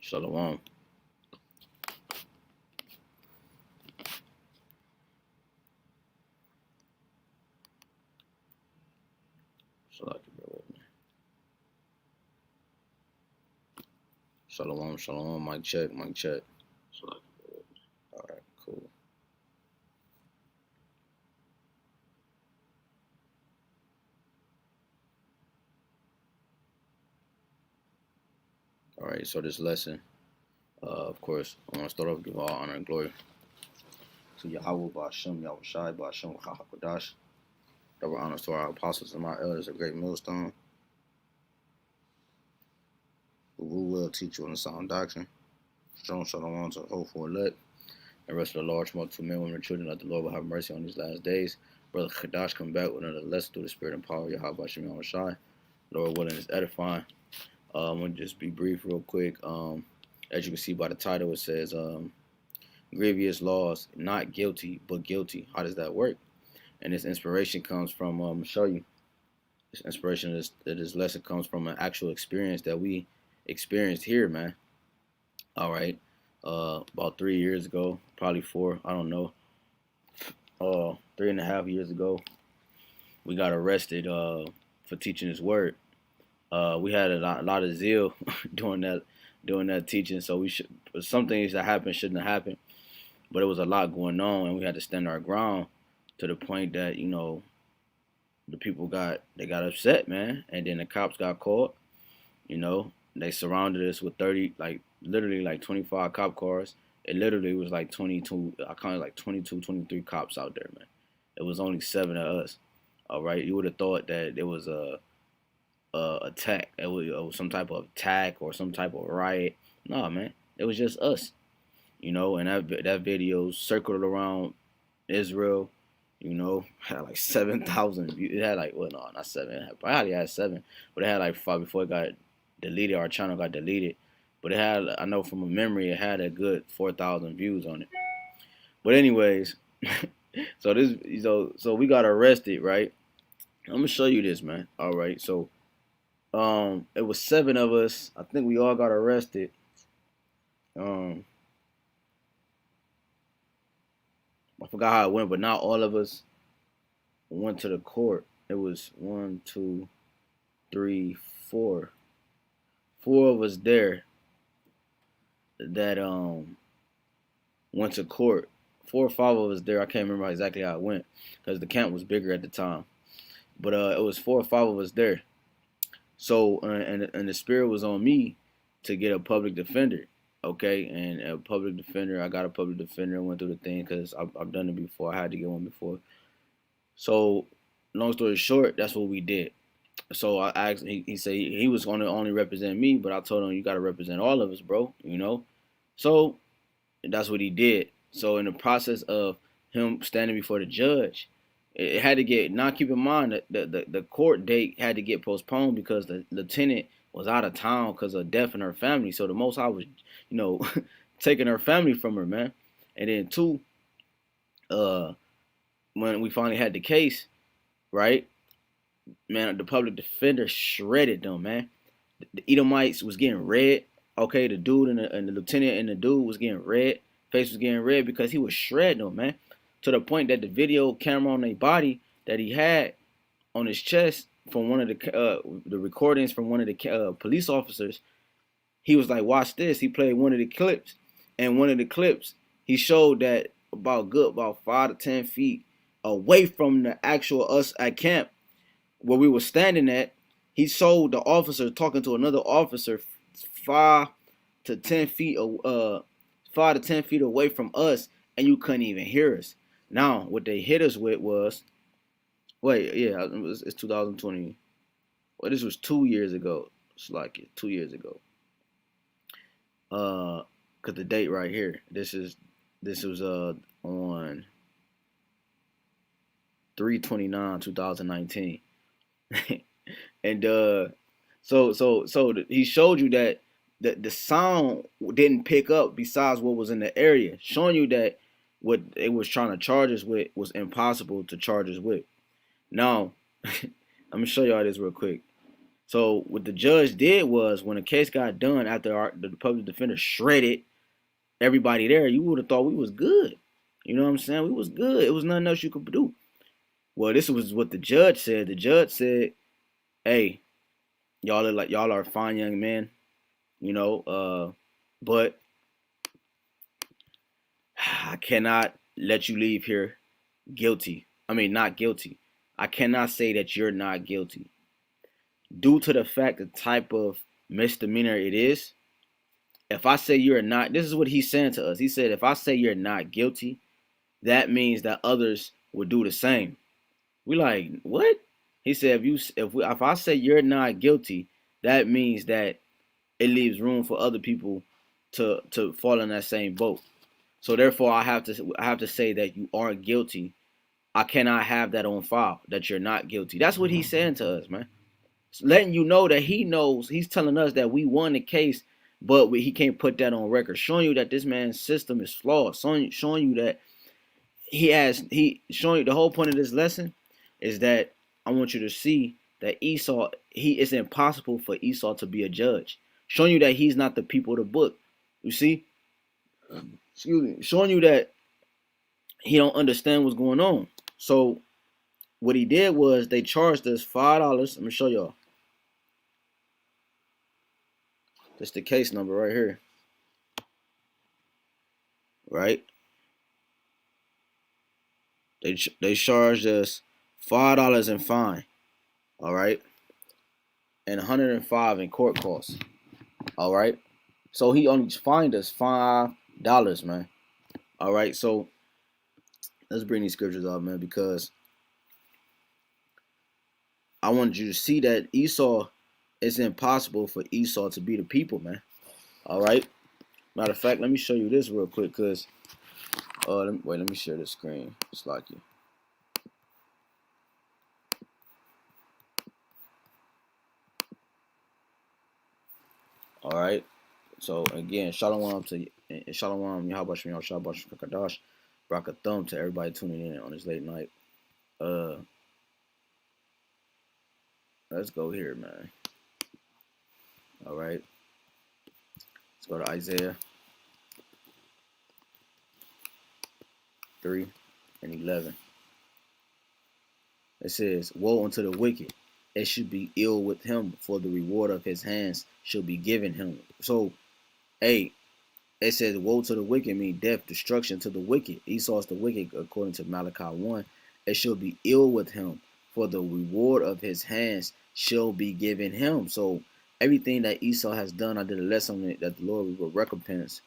Shalom. Shalom, shalom. Mic check, mic check. All right, cool. All right, so this lesson, of course, I want to start off, give all honor and glory to YAHAWAH, BAHASHAM, YAHAWASHI, BAHASHAM, HAQADASH. Double honors to our apostles and my elders, a great millstone, who will teach you in the sound doctrine. Strong shalom to hopeful elect, and rest of the large multitude men, women, and children. That the Lord will have mercy on these last days. Brother HAQADASH come back with another lesson through the spirit and power of YAHAWASHI, YAHAWASHI. Lord willing is edifying. I'm going to just be brief real quick. As you can see by the title, it says Grievous Laws, not guilty, but guilty. How does that work? And this inspiration comes from, I'll show you. This inspiration, this lesson comes from an actual experience that we experienced here, man. All right. About 3 years ago, probably 4, I don't know. 3.5 years ago, we got arrested for teaching His word. We had a lot of zeal during that teaching, so some things that happened shouldn't have happened, but it was a lot going on, and we had to stand our ground to the point that, you know, the people got upset, man, and then the cops got caught. You know, they surrounded us with 30, literally 25 cop cars. It literally was like 22, I counted like 22, 23 cops out there, man. It was only 7 of us. All right, you would have thought that it was a attack. It was some type of attack or some type of riot. No, man, it was just us. You know, and that video circled around Israel. You know, had like 7,000 views. It had like, well, no, not 7. It probably had 7, but it had like 5 before it got deleted. Our channel got deleted, but it had, I know from a memory, it had a good 4,000 views on it. But anyways, so we got arrested, right? I'm gonna show you this, man. All right, so it was 7 of us. I think we all got arrested. I forgot how it went, but not all of us went to the court. It was 1, 2, 3, 4. 4 of us there that went to court. 4 or 5 of us there. I can't remember exactly how it went because the camp was bigger at the time. But it was 4 or 5 of us there. So and the spirit was on me to get a public defender. Okay, and a public defender, I got a public defender and went through the thing because I've done it before. I had to get one before. So, long story short, that's what we did. So I asked, he said he was going to only represent me, but I told him, you got to represent all of us, bro, you know? So, that's what he did. So, in the process of him standing before the judge, it had to get, now keep in mind that the court date had to get postponed because the lieutenant was out of town because of death in her family. So the Most High was, you know, taking her family from her, man. And then 2, when we finally had the case, right, man, the public defender shredded them, man. The Edomites was getting red. Okay, the dude and the lieutenant and the dude was getting red. Face was getting red because he was shredding them, man. To the point that the video camera on their body that he had on his chest from one of the recordings from one of the police officers, he was like, watch this. He played one of the clips, and one of the clips, he showed that about 5 to 10 feet away from the actual us at camp where we were standing at, he showed the officer talking to another officer 5 to 10 feet 5 to 10 feet away from us, and you couldn't even hear us. Now, what they hit us with was, it's 2020. Well, this was 2 years ago. It's like 2 years ago. Cause the date right here. This was on 3/29/2019. And so he showed you that the sound didn't pick up besides what was in the area, showing you that what it was trying to charge us with was impossible to charge us with. Now, let me show y'all this real quick. So what the judge did was, when the case got done, after the public defender shredded everybody there, you would have thought we was good. You know what I'm saying? We was good. It was nothing else you could do. Well, this was what the judge said. The judge said, "Hey, y'all look like y'all are fine young men, you know, but I cannot let you leave here guilty. I mean, not guilty. I cannot say that you're not guilty due to the fact the type of misdemeanor it is. If I say you're not, this is what he's saying to us. He said, if I say you're not guilty, that means that others will do the same." We like, what? He said, if I say you're not guilty, that means that it leaves room for other people to fall in that same boat. So therefore, I have to say that you aren't guilty. I cannot have that on file that you're not guilty. That's what he's saying to us, man. It's letting you know that he knows. He's telling us that we won the case, but he can't put that on record, showing you that this man's system is flawed, showing you that showing you the whole point of this lesson is that I want you to see that Esau, it's impossible for Esau to be a judge, showing you that he's not the people of the book. You see, excuse me, showing you that he don't understand what's going on. So what he did was they charged us $5. Let me show y'all. That's the case number right here. Right? They charged us $5 in fine. All right, and $105 in court costs. All right, so he only fined us $5, man. All right, so let's bring these scriptures up, man, because I wanted you to see that Esau, it's impossible for Esau to be the people, man. All right. Matter of fact, let me show you this real quick, cause let me share the screen. It's like you. All right. So again, shalom to YAHAWASHI, HAQADASH, Brakathum to everybody tuning in on this late night. Let's go here, man. All right. Let's go to Isaiah 3:11. It says, "Woe unto the wicked! It should be ill with him, for the reward of his hands shall be given him." So, hey, it says, "Woe to the wicked," mean death, destruction to the wicked. Esau's the wicked, according to Malachi 1. It shall be ill with him, for the reward of his hands shall be given him. So everything that Esau has done, I did a lesson on it, that the Lord will recompense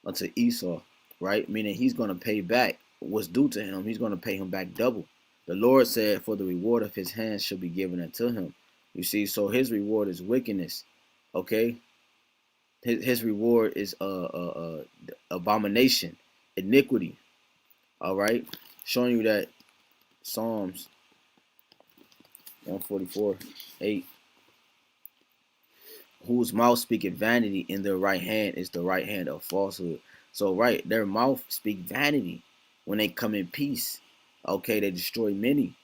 unto Esau, right? Meaning he's going to pay back what's due to him. He's going to pay him back double. The Lord said, "For the reward of his hands shall be given unto him." You see, so his reward is wickedness, okay? His reward is abomination, iniquity. All right, showing you that Psalms 144:8. Whose mouth speaketh vanity, in their right hand is the right hand of falsehood. So right, their mouth speak vanity when they come in peace. Okay, they destroy many.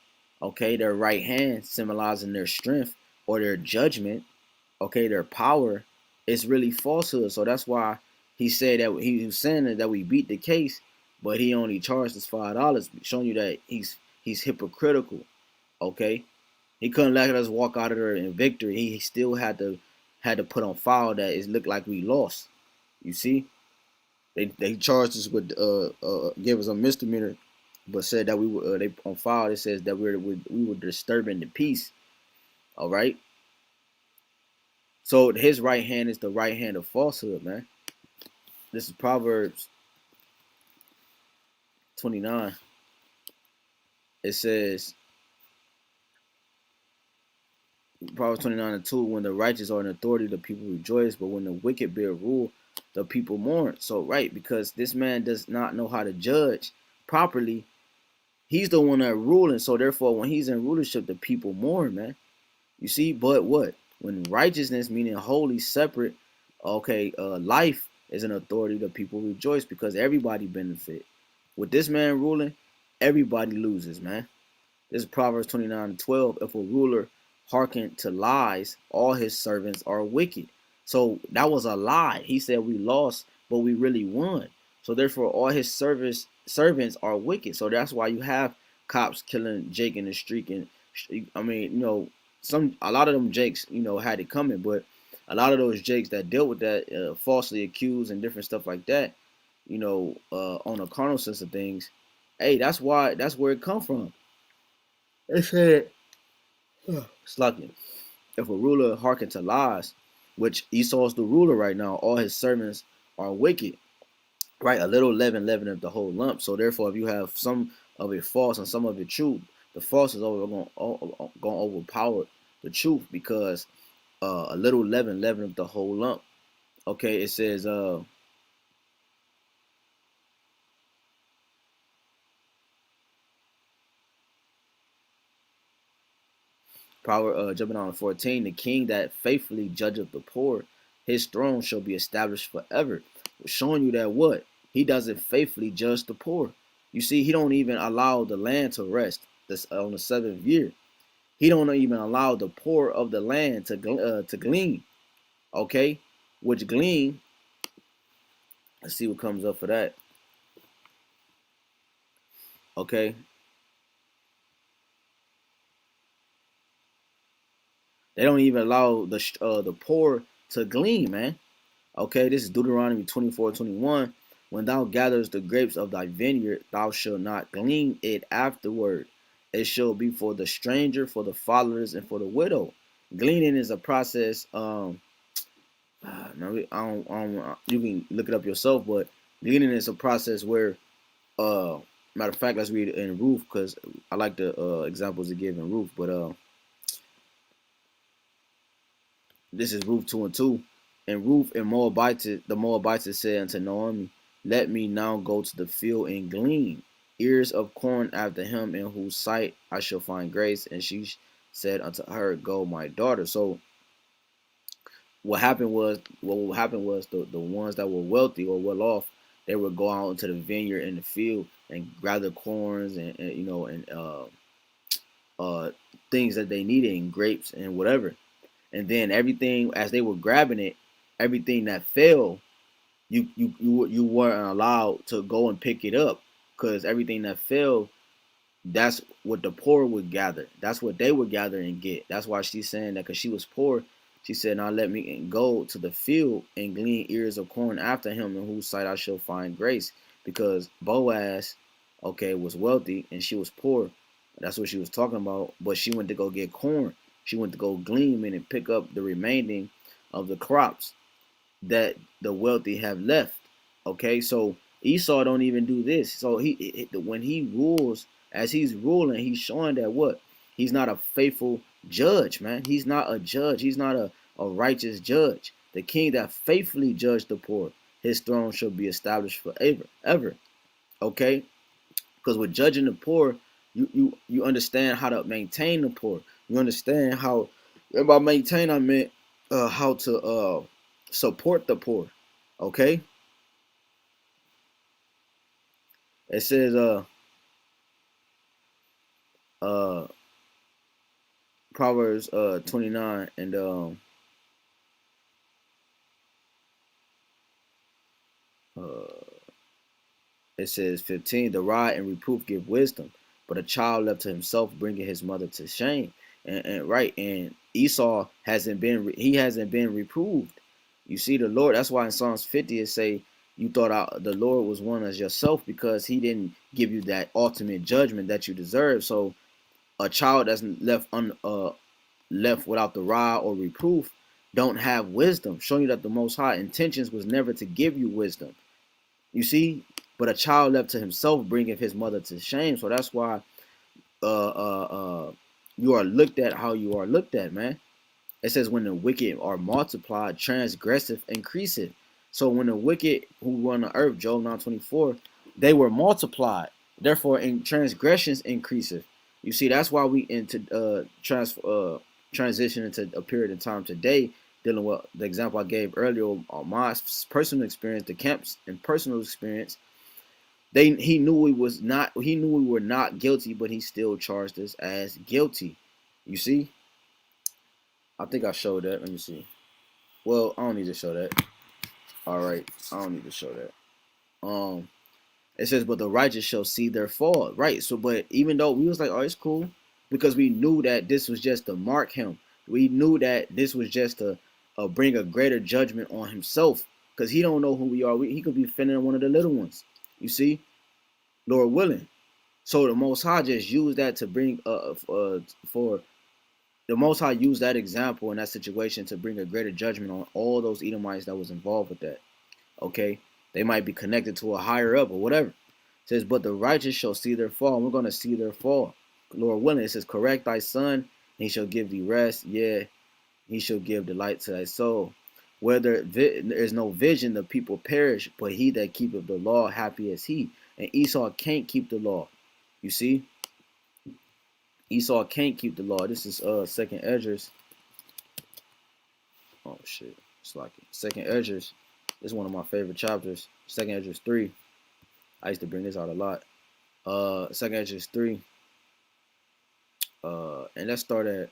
Okay, their right hand symbolizing their strength or their judgment. Okay, their power is really falsehood. So that's why he said that he was saying that we beat the case, but he only charged us $5, showing you that he's hypocritical. Okay, he couldn't let us walk out of there in victory. He still had to put on file that it looked like we lost. You see, they charged us with gave us a misdemeanor, but said that we were they on file. It says that we were disturbing the peace. All right. So his right hand is the right hand of falsehood, man. This is Proverbs 29. It says, Proverbs 29:2, "When the righteous are in authority, the people rejoice, but when the wicked bear rule, the people mourn." So right, because this man does not know how to judge properly, he's the one that ruling. So therefore, when he's in rulership, the people mourn, man. You see, but what? When righteousness, meaning holy, separate, okay, life is an authority, the people rejoice because everybody benefit. With this man ruling, everybody loses, man. This is Proverbs 29:12. If a ruler hearken to lies, all his servants are wicked. So that was a lie. He said we lost, but we really won. So therefore, all his servants are wicked. So that's why you have cops killing Jake in the street. And I mean, a lot of them Jakes, had it coming, but a lot of those Jakes that dealt with that, falsely accused and different stuff like that, on a carnal sense of things. Hey, that's where it come from. They said, slucking. If a ruler hearken to lies, which Esau's the ruler right now, all his servants are wicked. Right, a little leaven leaveneth the whole lump. So therefore, if you have some of it false and some of it true, the false is going to overpower the truth, because a little leaven leaveneth the whole lump. Okay, it says jumping on 14, the king that faithfully judgeth the poor, his throne shall be established forever. Showing you that what? He doesn't faithfully judge the poor. You see, he don't even allow the land to rest this on the 7th year. He don't even allow the poor of the land to glean. Okay, which glean, let's see what comes up for that. Okay, they don't even allow the poor to glean, man. Okay, this is Deuteronomy 24:21. When thou gatherest the grapes of thy vineyard, thou shalt not glean it afterward. It shall be for the stranger, for the fatherless, and for the widow. Gleaning is a process. No, you can look it up yourself, but gleaning is a process where, matter of fact, let's read it in Ruth, because I like the examples to give in Ruth. But this is Ruth 2:2. And Ruth and the Moabites said unto Naomi, let me now go to the field and glean ears of corn after him in whose sight I shall find grace. And she said unto her, go, my daughter. So what happened was the ones that were wealthy or well off, they would go out into the vineyard in the field and gather corns and things that they needed, and grapes and whatever. And then everything, as they were grabbing it, everything that fell, you weren't allowed to go and pick it up, because everything that fell, that's what the poor would gather. That's what they would gather and get. That's why she's saying that, because she was poor. She said, now let me go to the field and glean ears of corn after him in whose sight I shall find grace. Because Boaz, okay, was wealthy and she was poor. That's what she was talking about. But she went to go get corn. She went to go glean and pick up the remaining of the crops that the wealthy have left. Okay, so Esau don't even do this. So when he rules, as he's ruling, he's showing that what? He's not a faithful judge, man. He's not a judge. He's not a righteous judge. The king that faithfully judged the poor, his throne shall be established forever. Ever. Okay? Because with judging the poor, you understand how to maintain the poor. You understand how, and by maintain I meant how to support the poor. Okay? It says uh Proverbs 29 and it says 15, the rod and reproof give wisdom, but a child left to himself bringing his mother to shame. And right, and Esau hasn't been reproved. You see, the Lord, that's why in Psalms 50 it say you thought the Lord was one as yourself, because he didn't give you that ultimate judgment that you deserve. So a child that's left without the rod or reproof don't have wisdom, showing you that the Most High intentions was never to give you wisdom. You see, but a child left to himself bringeth his mother to shame. So that's why you are looked at how you are looked at, man. It says when the wicked are multiplied, transgressive increaseth. So when the wicked who run the earth, Job 9:24, they were multiplied. Therefore, in transgressions increaseth. You see, that's why we into transition into a period of time today, dealing with the example I gave earlier on my personal experience, the camps and personal experience. He knew we were not guilty, but he still charged us as guilty. You see? I think I showed that. Let me see. Well, I don't need to show that. All right, I don't need to show that. It says, but the righteous shall see their fall. Right. So, but even though we was like, oh, it's cool, because we knew that this was just to mark him. We knew that this was just to bring a greater judgment on himself, because he don't know who we are. He could be offending one of the little ones. You see, Lord willing. So the Most High just used that to bring for the Most High used that example in that situation to bring a greater judgment on all those Edomites that was involved with that. Okay, they might be connected to a higher up or whatever. It says, but the righteous shall see their fall. And we're going to see their fall. Lord willing, it says, correct thy son, and he shall give thee rest. Yeah, he shall give delight to thy soul. Where there is no vision, the people perish, but he that keepeth the law, happy is he. And Esau can't keep the law. You see? Esau can't keep the law. This is second Esdras. Oh shit. It's like it. Second Esdras. This is one of my favorite chapters. Second Esdras 3. I used to bring this out a lot. Second Esdras 3. And let's start at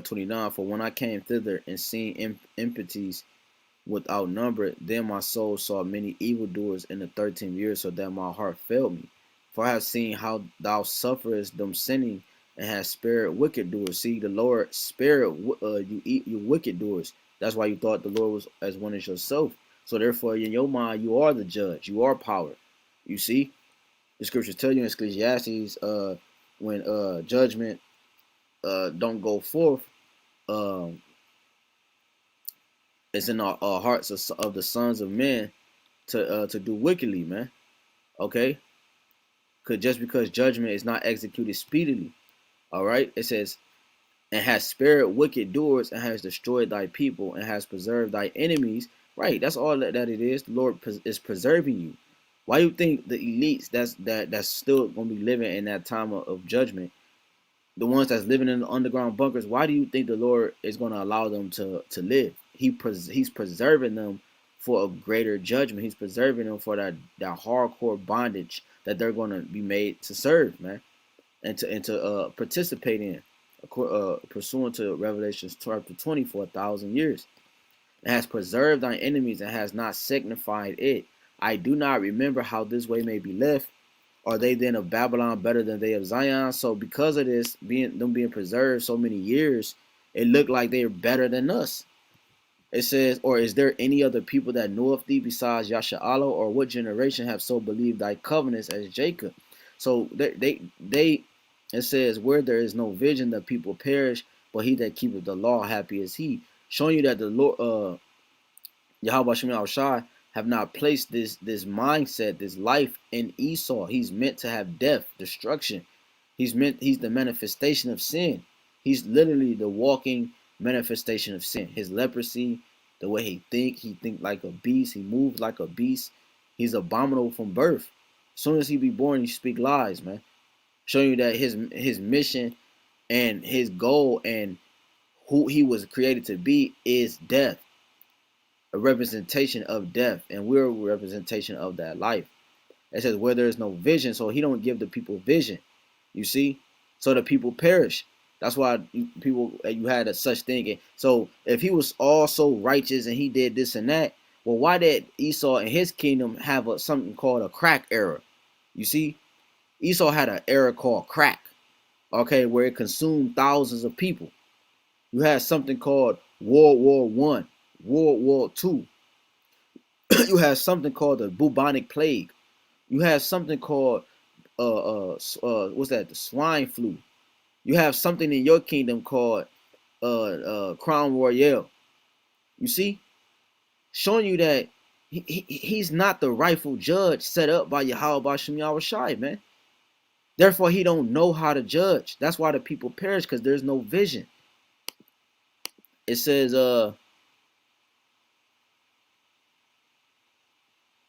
29. For when I came thither and seen impities without number, then my soul saw many evildoers in the 13th year, so that my heart failed me. For I have seen how thou sufferest them sinning, and hast spared wicked doers. See, the Lord spared you wicked doers. That's why you thought the Lord was as one as yourself. So therefore, in your mind, you are the judge. You are power. You see, the scriptures tell you in Ecclesiastes, when judgment don't go forth, um, it's in our hearts of the sons of men to do wickedly, man. Okay, because just because judgment is not executed speedily, all right, it says, and has spared wicked doers, and has destroyed thy people, and has preserved thy enemies. Right, that's all that it is. The Lord is preserving you. Why you think the elites that's still gonna be living in that time of judgment, the ones that's living in the underground bunkers, why do you think the Lord is going to allow them to live? He's preserving them for a greater judgment. He's preserving them for that hardcore bondage that they're going to be made to serve, man, and to participate in, pursuant to Revelation chapter 20 for 1,000 years. It has preserved thy enemies and has not signified it. I do not remember how this way may be left. Are they then of Babylon better than they of Zion? So because of this, them being preserved so many years, it looked like they're better than us. It says, or is there any other people that know of thee besides Yasha'Allah, or what generation have so believed thy covenants as Jacob? So it says, where there is no vision, the people perish, but he that keepeth the law, happy is he. Showing you that the Lord, YAHWASHI, have not placed this mindset, this life in Esau. He's meant to have death, destruction. He's the manifestation of sin. He's literally the walking manifestation of sin. His leprosy, the way he think like a beast, he moves like a beast. He's abominable from birth. As soon as he be born, he speak lies, man. Showing you that his mission and his goal and who he was created to be is death. A representation of death, and we're a representation of that life. It says where there is no vision, so he don't give the people vision. You see, so the people perish. That's why you had a such thing. So if he was all so righteous and he did this and that, well, why did Esau and his kingdom have something called a crack era? You see, Esau had an era called crack, okay, where it consumed thousands of people. You had something called World War I, World War II. You have something called the bubonic plague. You have something called what's that? The swine flu. You have something in your kingdom called Crown Royale. You see, showing you that he's not the rightful judge set up by YAHWASHI, man. Therefore, he don't know how to judge. That's why the people perish, because there's no vision. It says, and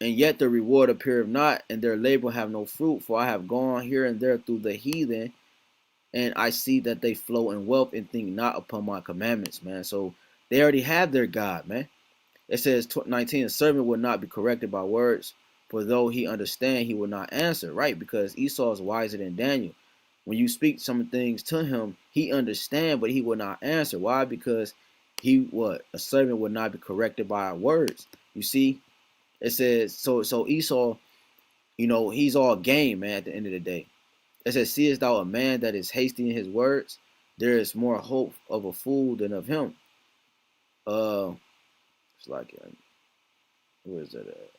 yet the reward appeareth not, and their labor have no fruit. For I have gone here and there through the heathen, and I see that they flow in wealth and think not upon my commandments, man. So they already have their God, man. It says 19, a servant will not be corrected by words, for though he understand, he will not answer, right? Because Esau is wiser than Daniel. When you speak some things to him, he understand, but he will not answer. Why? Because he what? A servant will not be corrected by our words. You see, it says so Esau, he's all game, man, at the end of the day. It says, seest thou a man that is hasty in his words? There is more hope of a fool than of him. It's like where is that at?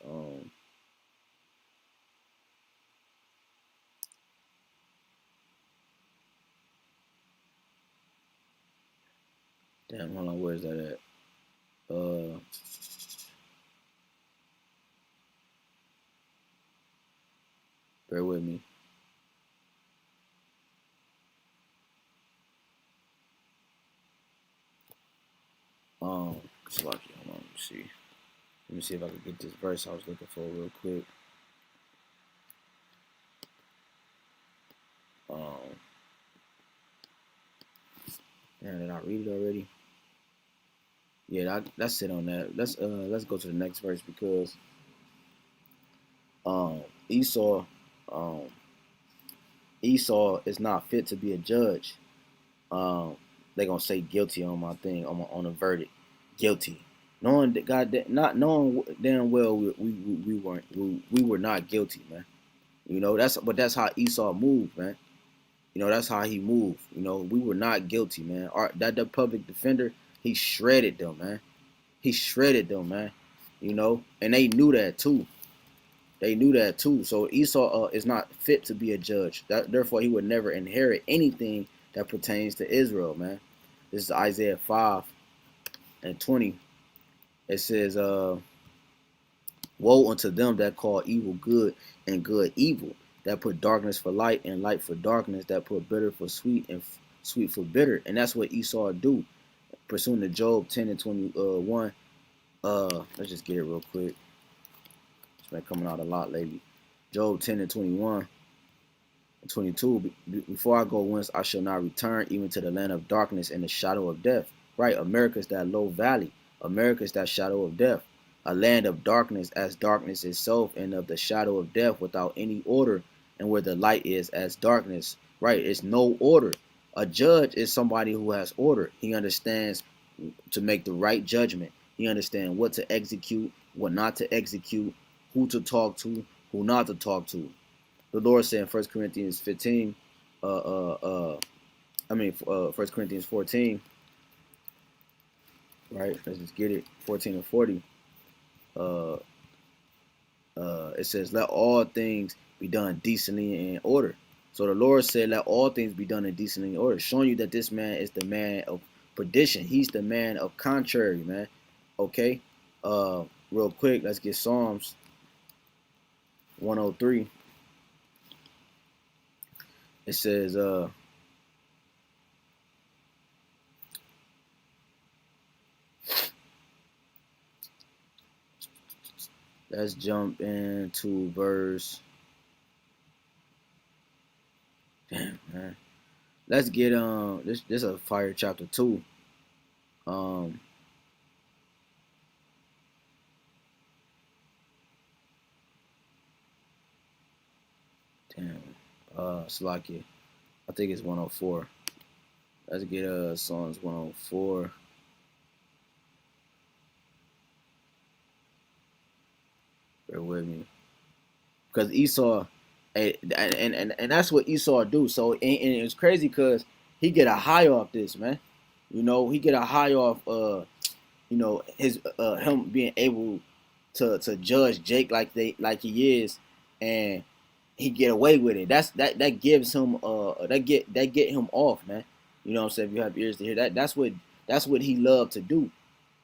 Damn, hold on, where is that at? Bear with me. It's like, hold on, let me see. Let me see if I can get this verse I was looking for real quick. Damn, did I read it already? Yeah, that's it on that. Let's go to the next verse because Esau um Esau is not fit to be a judge. They gonna say guilty on my thing on a verdict, guilty, knowing that not knowing damn well we were not guilty, man. That's how Esau moved, man. That's how he moved. We were not guilty, man. That the public defender, he shredded them, man. He shredded them, man. And they knew that too. They knew that too. So Esau is not fit to be a judge. Therefore, he would never inherit anything that pertains to Israel, man. This is Isaiah 5:20. It says, woe unto them that call evil good and good evil, that put darkness for light and light for darkness, that put bitter for sweet and sweet for bitter. And that's what Esau do. Pursuing to Job 10:21. Let's just get it real quick. It's been coming out a lot lately. Job 10:21. 22, before I go whence I shall not return, even to the land of darkness and the shadow of death. Right, America's that low valley. America's that shadow of death. A land of darkness as darkness itself, and of the shadow of death without any order, and where the light is as darkness. Right, it's no order. A judge is somebody who has order. He understands to make the right judgment. He understands what to execute, what not to execute, who to talk to, who not to talk to. The Lord said in 1 Corinthians 15, 1 Corinthians 14, right? Let's just get it, 14 and 40. It says, let all things be done decently and in order. So the Lord said, let all things be done in decently and in order, showing you that this man is the man of perdition. He's the man of contrary, man. Okay? Real quick, let's get Psalms 103. It says, let's jump into verse. Damn, man. Let's get this is a fire chapter 2. Damn. Slakia. I think it's 104. Let's get Psalms 104. Bear with me. Because Esau, and that's what Esau do. So and it's crazy because he get a high off this, man. He get a high off his him being able to judge Jake like he is, and he get away with it. That gives him that get him off, man. You know what I'm saying? If you have ears to hear that, that's what he loved to do.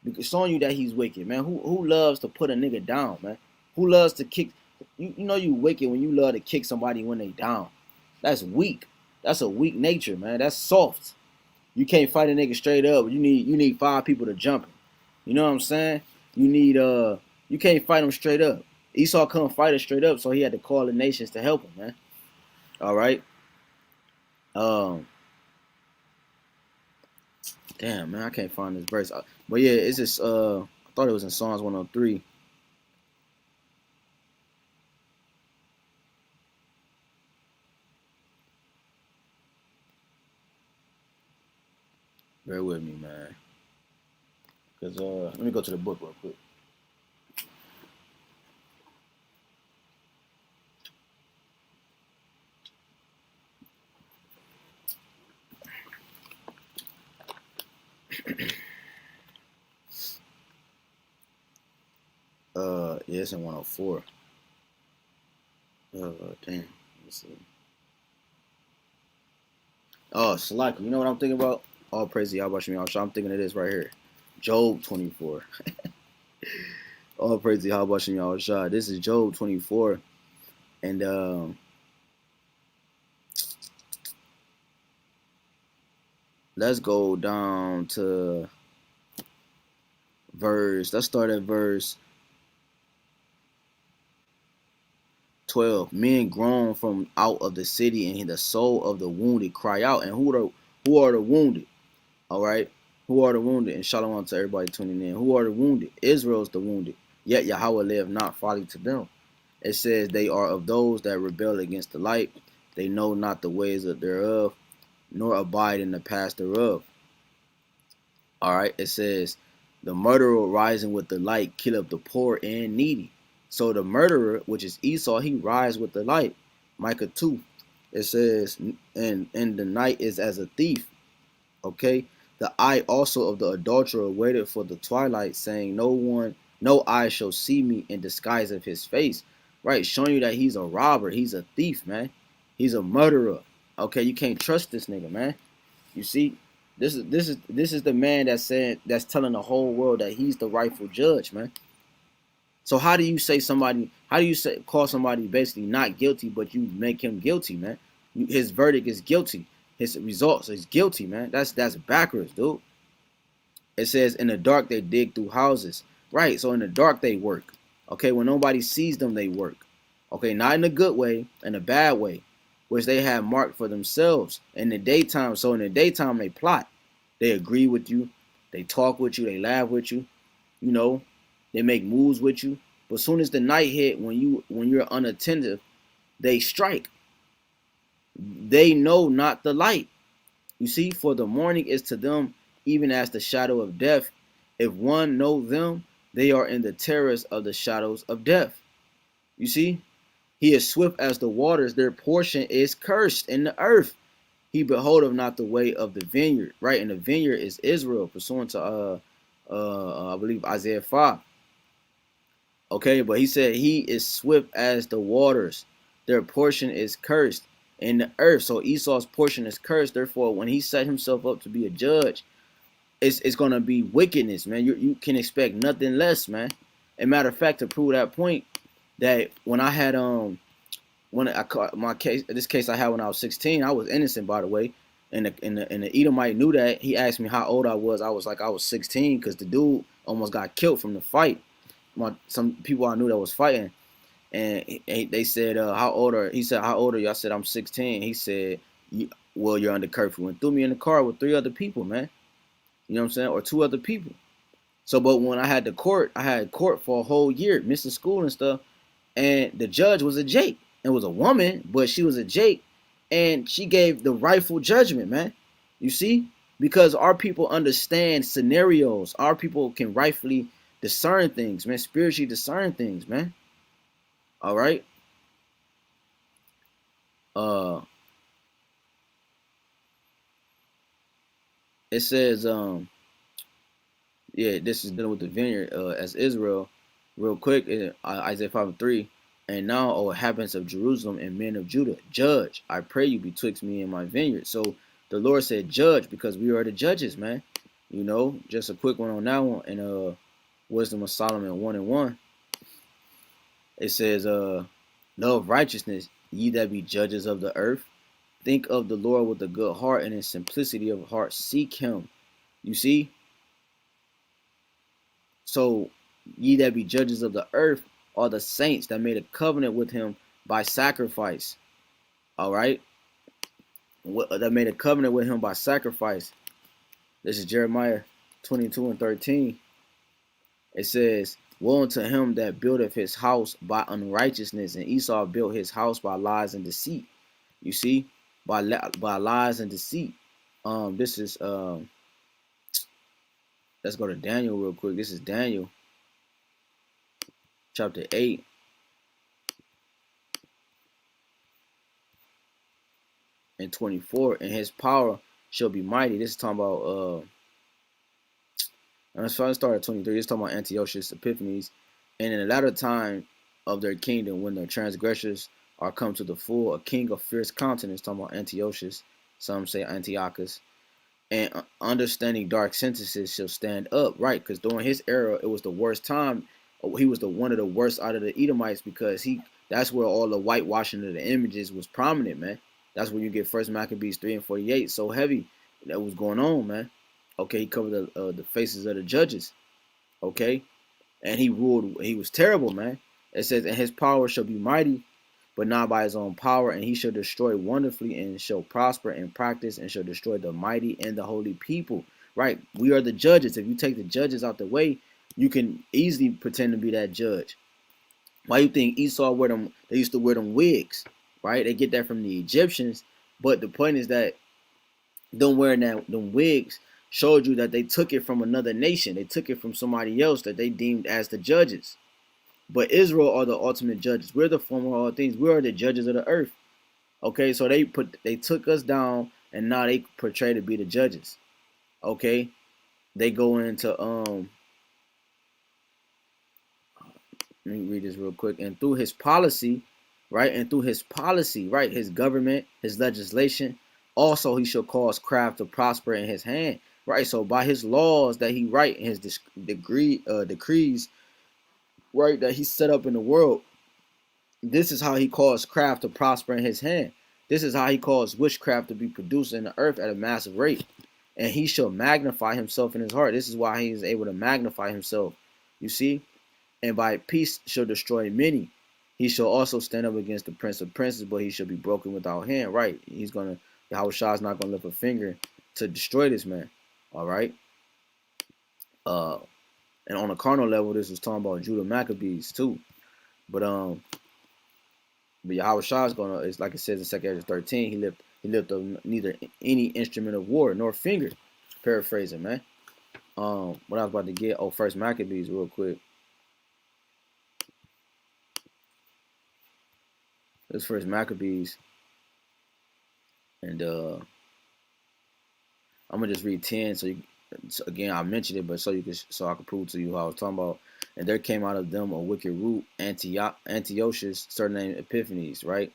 Because showing you that he's wicked, man. Who loves to put a nigga down, man? Who loves to kick? You wicked when you love to kick somebody when they down. That's weak. That's a weak nature, man. That's soft. You can't fight a nigga straight up. You need 5 people to jump him. You know what I'm saying? You can't fight him straight up. Esau couldn't fight it straight up, so he had to call the nations to help him, man. All right. Damn, man, I can't find this verse. But yeah, it's just I thought it was in Psalms 103. Bear with me, man. Cause let me go to the book real quick. Yeah, it's in 104. Damn. Let's see. Oh, Salaki. You know what I'm thinking about? All praise to YAHAWASHI. I'm thinking of this right here. Job 24. All praise to YAHAWASHI. This is Job 24. And let's go down to let's start at verse 12. Men groan from out of the city, and the soul of the wounded cry out. And who are the wounded? All right. Who are the wounded? And shalom to everybody tuning in. Who are the wounded? Israel is the wounded. Yet Yahweh live not folly to them. It says they are of those that rebel against the light. They know not the ways of thereof, nor abide in the path thereof. All right. It says the murderer rising with the light killeth the poor and needy. So the murderer, which is Esau, he rise with the light. Micah 2. It says, and the night is as a thief. Okay. The eye also of the adulterer waited for the twilight, saying, no eye shall see me in disguise of his face. Right, showing you that he's a robber, he's a thief, man. He's a murderer. Okay, you can't trust this nigga, man. You see, this is the man that's telling the whole world that he's the rightful judge, man. So how do you call somebody basically not guilty, but you make him guilty, man? His verdict is guilty. His results is guilty, man. That's backwards, dude. It says in the dark they dig through houses. Right, so in the dark they work. Okay, when nobody sees them, they work. Okay, not in a good way, in a bad way, which they have marked for themselves in the daytime. So in the daytime they plot. They agree with you. They talk with you. They laugh with you. You know, they make moves with you. But as soon as the night hit, when you're unattentive, they strike. They know not the light. You see, for the morning is to them even as the shadow of death. If one know them, they are in the terrors of the shadows of death. You see, he is swift as the waters. Their portion is cursed in the earth. He beholdeth not the way of the vineyard. Right, and the vineyard is Israel, pursuant to I believe Isaiah 5. Okay, but he said he is swift as the waters. Their portion is cursed in the earth. So Esau's portion is cursed. Therefore, when he set himself up to be a judge, it's gonna be wickedness, man. You can expect nothing less, man. As a matter of fact, to prove that point, that when I had when I caught my case, this case I had when I was 16, I was innocent, by the way. And the Edomite knew that. He asked me how old I was. I was like, I was 16, because the dude almost got killed from the fight. Some people I knew that was fighting, and they said, how old are? He said, how old are you? I said, I'm 16. He said, well, you're under curfew, and threw me in the car with 3 other people, man. You know what I'm saying? Or 2 other people. So, but when I had court for a whole year, missing school and stuff, and the judge was a Jake. It was a woman, but she was a Jake, and she gave the rightful judgment, man. You see? Because our people understand scenarios. Our people can rightfully discern things, man. Spiritually discern things, man. All right? It says, yeah, this is dealing with the vineyard as Israel. Real quick, Isaiah 5:3. And now, O inhabitants of Jerusalem and men of Judah, judge, I pray you, betwixt me and my vineyard. So the Lord said judge, because we are the judges, man. You know, just a quick one on that one. In Wisdom of Solomon 1:1, it says, love righteousness, ye that be judges of the earth. Think of the Lord with a good heart, and in simplicity of heart seek him. You see? So ye that be judges of the earth are the saints that made a covenant with him by sacrifice. All right? That made a covenant with him by sacrifice. This is Jeremiah 22:13. It says, woe unto him that buildeth his house by unrighteousness, and Esau built his house by lies and deceit. You see? By lies and deceit. This is let's go to Daniel real quick. This is Daniel chapter 8. And 24, and his power shall be mighty. This is talking about let's start at 23. It's talking about Antiochus Epiphanes. And in the latter time of their kingdom, when their transgressors are come to the full, a king of fierce countenance, talking about Antiochus, some say Antiochus, and understanding dark sentences shall stand up, right? Because during his era, it was the worst time. He was one of the worst out of the Edomites, because that's where all the whitewashing of the images was prominent, man. That's where you get First Maccabees 3 and 48 so heavy that was going on, man. Okay, he covered the faces of the judges. Okay, and he ruled. He was terrible, man. It says, and his power shall be mighty, but not by his own power, and he shall destroy wonderfully, and shall prosper in practice, and shall destroy the mighty and the holy people. Right? We are the judges. If you take the judges out the way, you can easily pretend to be that judge. Why you think Esau wear them? They used to wear them wigs, right? They get that from the Egyptians. But the point is that them wearing them wigs showed you that they took it from another nation. They took it from somebody else that they deemed as the judges. But Israel are the ultimate judges. We're the former of all things. We are the judges of the earth. Okay, so they took us down, and now they portray to be the judges. Okay, they go into let me read this real quick. And through his policy, right, his government, his legislation, also he shall cause craft to prosper in his hand, right? So by his laws that he write in his decrees, right, that he set up in the world, this is how he caused craft to prosper in his hand. This is how he caused witchcraft to be produced in the earth at a massive rate. And he shall magnify himself in his heart. This is why he is able to magnify himself. You see? And by peace shall destroy many. He shall also stand up against the prince of princes, but he shall be broken without hand. Right? Yahawashi is not gonna lift a finger to destroy this man. All right. And on a carnal level, this was talking about Judah Maccabees too. But Yahawashi is gonna, it's like it says in 2 Ezra 13, he lifted up neither any instrument of war nor finger. Paraphrasing, man. What I was about to get, First Maccabees real quick. This First Maccabees, and I'm gonna just read 10. So again, I mentioned it, but so I can prove to you how I was talking about. And there came out of them a wicked root, Antiochus, surnamed Epiphanes. Right.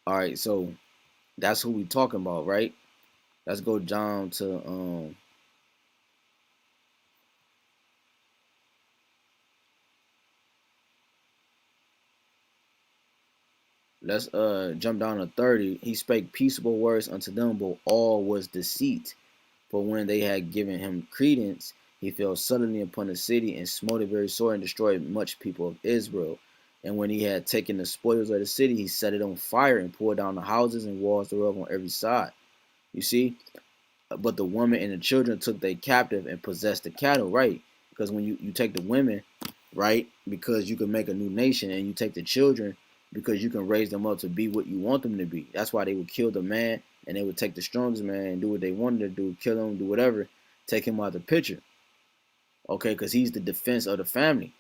All right. So that's who we talking about, right? Let's go down to let's jump down to 30. He spake peaceable words unto them, but all was deceit. For when they had given him credence, he fell suddenly upon the city and smote it very sore and destroyed much people of Israel. And when he had taken the spoils of the city, he set it on fire and poured down the houses and walls thereof on every side. You see? But the women and the children took they captive and possessed the cattle, right? Because when you take the women, right, because you can make a new nation, and you take the children because you can raise them up to be what you want them to be. That's why they would kill the man, and they would take the strongest man and do what they wanted to do, kill him, do whatever, take him out of the picture. Okay, because he's the defense of the family.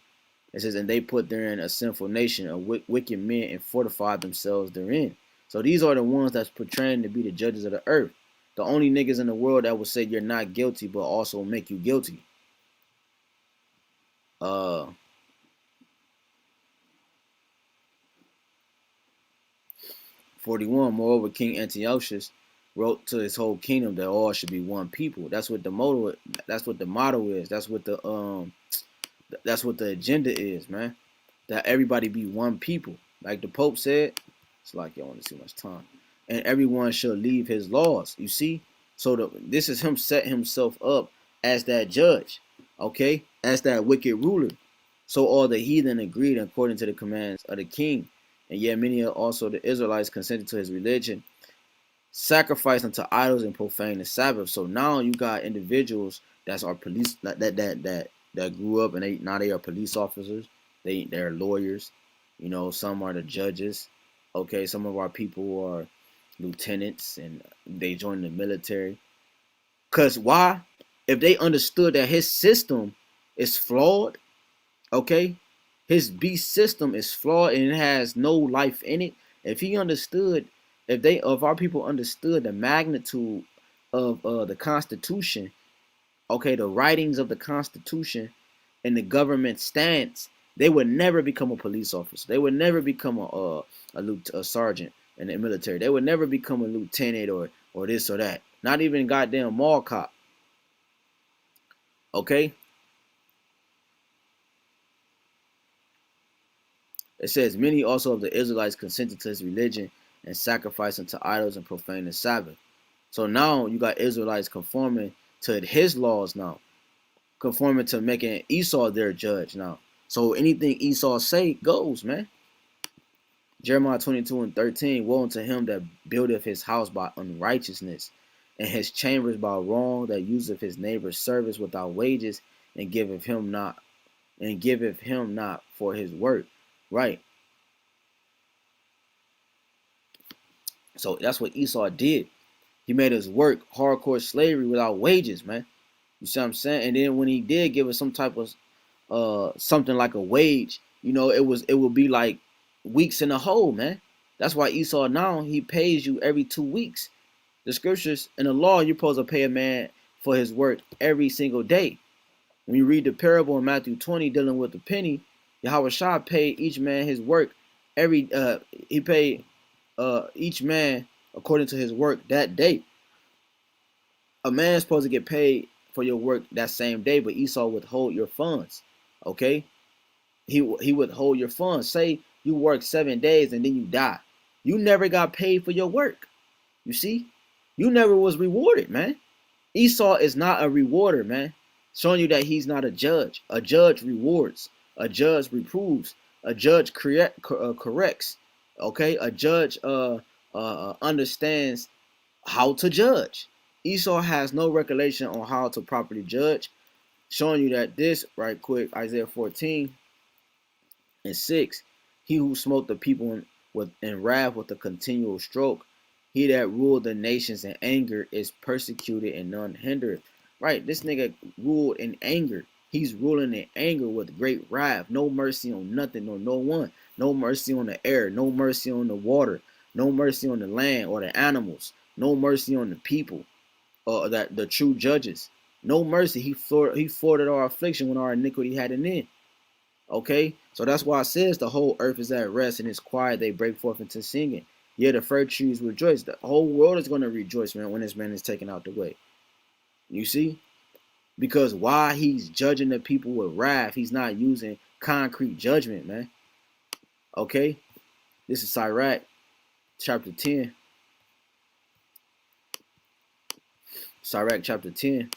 It says, and they put therein a sinful nation of wicked men and fortified themselves therein. So these are the ones that's portraying to be the judges of the earth. The only niggas in the world that will say you're not guilty, but also make you guilty. 41. Moreover, King Antiochus wrote to his whole kingdom that all should be one people. That's what the motto. That's what the motto is. That's what the agenda is, man. That everybody be one people, like the Pope said. It's like y'all want to see much time, and everyone shall leave his laws. You see, so this is him setting himself up as that judge, okay, as that wicked ruler. So all the heathen agreed according to the commands of the king, and yet many also the Israelites consented to his religion, sacrificed unto idols and profane the Sabbath. So now you got individuals that are police that grew up, and they are police officers. They're lawyers, you know. Some are the judges. Okay, some of our people are lieutenants, and they join the military. Cause why? if they understood that his system is flawed, okay, his beast system is flawed and it has no life in it. If he understood, if our people understood the magnitude of the Constitution, okay, the writings of the Constitution and the government stance, they would never become a police officer. They would never become a sergeant in the military. They would never become a lieutenant or this or that. Not even goddamn mall cop. Okay. It says many also of the Israelites consented to his religion and sacrificed unto idols and profaned the Sabbath. So now you got Israelites conforming to his laws now, conforming to making Esau their judge now. So anything Esau say goes, man. Jeremiah 22:13, woe unto him that buildeth his house by unrighteousness, and his chambers by wrong, that useth his neighbor's service without wages, and giveth him not for his work. Right. So that's what Esau did. He made us work hardcore slavery without wages, man. You see what I'm saying? And then when he did give us some type of something like a wage, you know, it would be like weeks in a hole, man. That's why Esau now, he pays you every 2 weeks. The scriptures and the law, you're supposed to pay a man for his work every single day. When you read the parable in Matthew 20 dealing with the penny, YAHAWASHI paid each man his work he paid each man according to his work that day. A man's supposed to get paid for your work that same day, but Esau withhold your funds. Okay, he withhold your funds. Say you work 7 days and then you die, you never got paid for your work. You see, you never was rewarded, man. Esau is not a rewarder, man, showing you that he's not a judge. A judge rewards, a judge reproves, a judge corrects. Okay, a judge understands how to judge. Esau has no recollection on how to properly judge, showing you that this right quick, Isaiah 14:6, he who smote the people in wrath with a continual stroke, he that ruled the nations in anger is persecuted and none hindered. Right, this nigga ruled in anger. He's ruling in anger with great wrath. No mercy on nothing or no one. No mercy on the air. No mercy on the water. No mercy on the land or the animals. No mercy on the people. That the true judges. No mercy. He thwarted our affliction when our iniquity had an end. Okay, so that's why it says the whole earth is at rest and it's quiet. They break forth into singing. Yeah, the fir trees rejoice. The whole world is going to rejoice, man, when this man is taken out the way. You see? Because while he's judging the people with wrath, he's not using concrete judgment, man. Okay? This is Sirach, chapter 10. Sirach, chapter 10,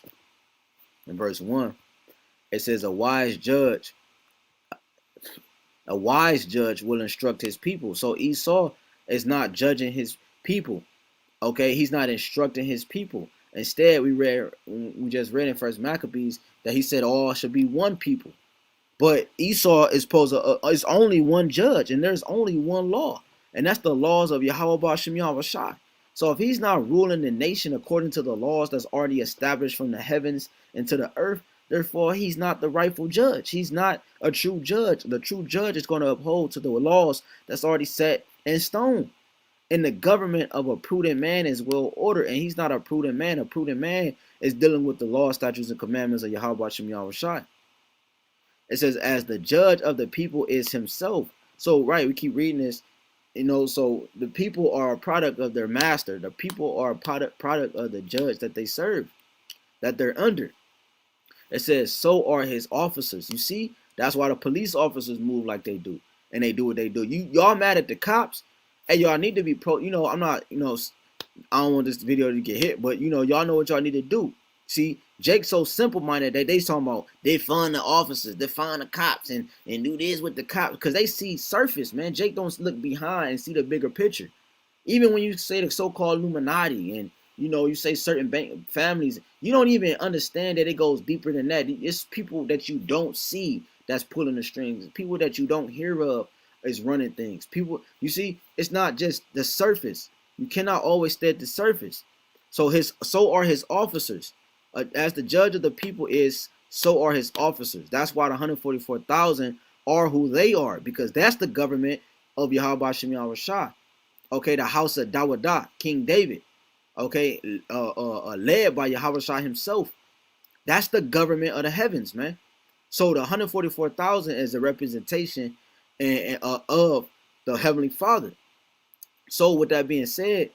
and verse 1. It says, a wise judge will instruct his people. So Esau is not judging his people. Okay? He's not instructing his people. Instead, we just read in First Maccabees that he said all should be one people. But Esau is supposed to is only one judge, and there's only one law, and that's the laws of YAHWASHI. So if he's not ruling the nation according to the laws that's already established from the heavens into the earth, therefore he's not the rightful judge. He's not a true judge. The true judge is going to uphold to the laws that's already set in stone. And the government of a prudent man is well ordered, and he's not a prudent man. A prudent man is dealing with the law, statutes, and commandments of YAHWASHI. It says, as the judge of the people is himself. So, right, we keep reading this, you know, so the people are a product of their master. The people are a product of the judge that they serve, that they're under. It says, so are his officers. You see, that's why the police officers move like they do, and they do what they do. Y'all mad at the cops? Hey, y'all need to be I'm not, I don't want this video to get hit, but, y'all know what y'all need to do. See, Jake's so simple-minded that they talking about they fund the officers, they fund the cops, and do this with the cops, because they see surface, man. Jake don't look behind and see the bigger picture. Even when you say the so-called Illuminati and, you say certain families, you don't even understand that it goes deeper than that. It's people that you don't see that's pulling the strings. People that you don't hear of is running things. People, you see, it's not just the surface. You cannot always stay at the surface. So are his officers. As the judge of the people is, so are his officers. That's why the 144,000 are who they are, because that's the government of YAHWASHI. Okay, the house of Dawadah, King David. Okay, led by YAHWASHI himself. That's the government of the heavens, man. So the 144,000 is a representation of the Heavenly Father. So with that being said,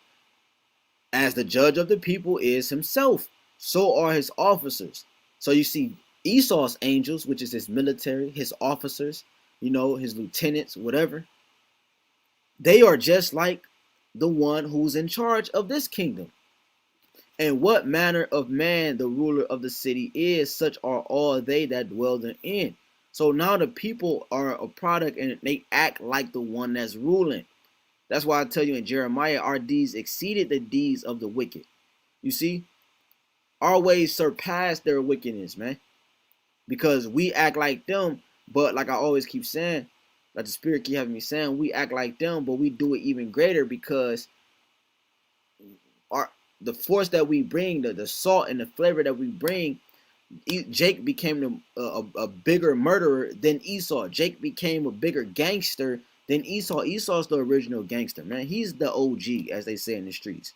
as the judge of the people is himself, so are his officers. So you see Esau's angels, which is his military, his officers, his lieutenants, whatever. They are just like the one who's in charge of this kingdom. And what manner of man the ruler of the city is, such are all they that dwell therein. So now the people are a product and they act like the one that's ruling. That's why I tell you in Jeremiah, our deeds exceeded the deeds of the wicked. You see, our ways surpass their wickedness, man. Because we act like them, but like I always keep saying, like the Spirit keep having me saying, we act like them, but we do it even greater because the force that we bring, the salt and the flavor that we bring, Jake became a bigger murderer than Esau. Jake became a bigger gangster than Esau. Esau's the original gangster, man. He's the OG, as they say in the streets.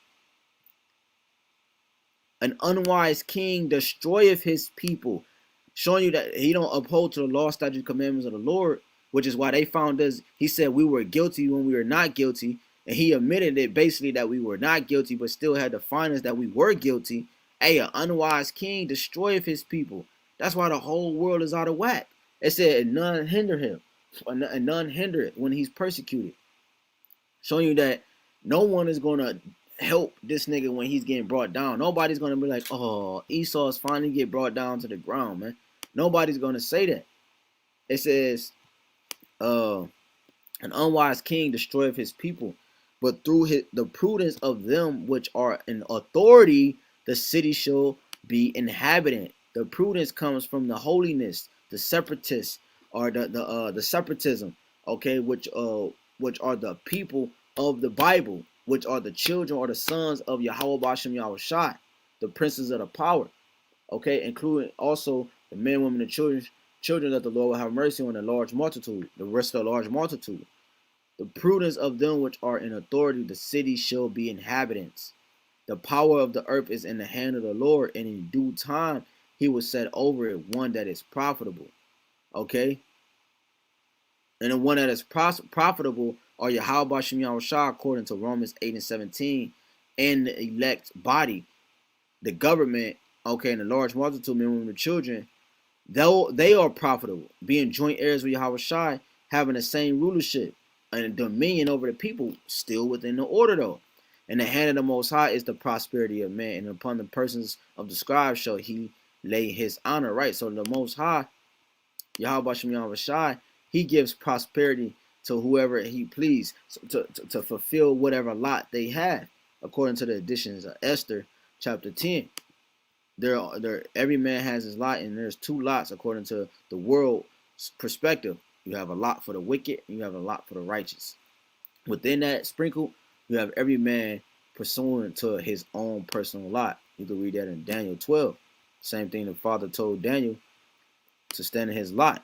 An unwise king destroyeth his people, showing you that he don't uphold to the law, statutes, commandments of the Lord, which is why they found us. He said we were guilty when we were not guilty. And he admitted it basically that we were not guilty, but still had to find us that we were guilty. Hey, an unwise king destroyeth his people. That's why the whole world is out of whack. It said, and none hinder him, and none hinder it when he's persecuted. Showing you that no one is going to help this nigga when he's getting brought down. Nobody's going to be like, oh, Esau's finally get brought down to the ground, man. Nobody's going to say that. It says, an unwise king destroyeth his people. But through the prudence of them which are in authority, the city shall be inhabited. The prudence comes from the holiness, the separatists, or the separatism, okay, which are the people of the Bible, which are the children or the sons of Yahawah Basham Yahushai, the princes of the power, okay, including also the men, women, and children that the Lord will have mercy on, a large multitude, the rest of the large multitude. The prudence of them which are in authority, the city shall be inhabitants. The power of the earth is in the hand of the Lord, and in due time he will set over it one that is profitable. Okay? And the one that is profitable are Yahawah Basham Yahushua, according to Romans 8 and 17, and the elect body, the government, okay, and the large multitude, men, women, and children, though they are profitable, being joint heirs with Yahushua, having the same rulership and dominion over the people, still within the order though. And the hand of the Most High is the prosperity of man, and upon the persons of the scribes shall he lay his honor, right? So the Most High, Yahawah Basham Yahushua, he gives prosperity to whoever he please, to fulfill whatever lot they have, according to the editions of Esther chapter 10. Every man has his lot, and there's two lots according to the world's perspective. You have a lot for the wicked, and you have a lot for the righteous. Within that sprinkle, you have every man pursuing to his own personal lot. You can read that in Daniel 12. Same thing the Father told Daniel to stand in his lot.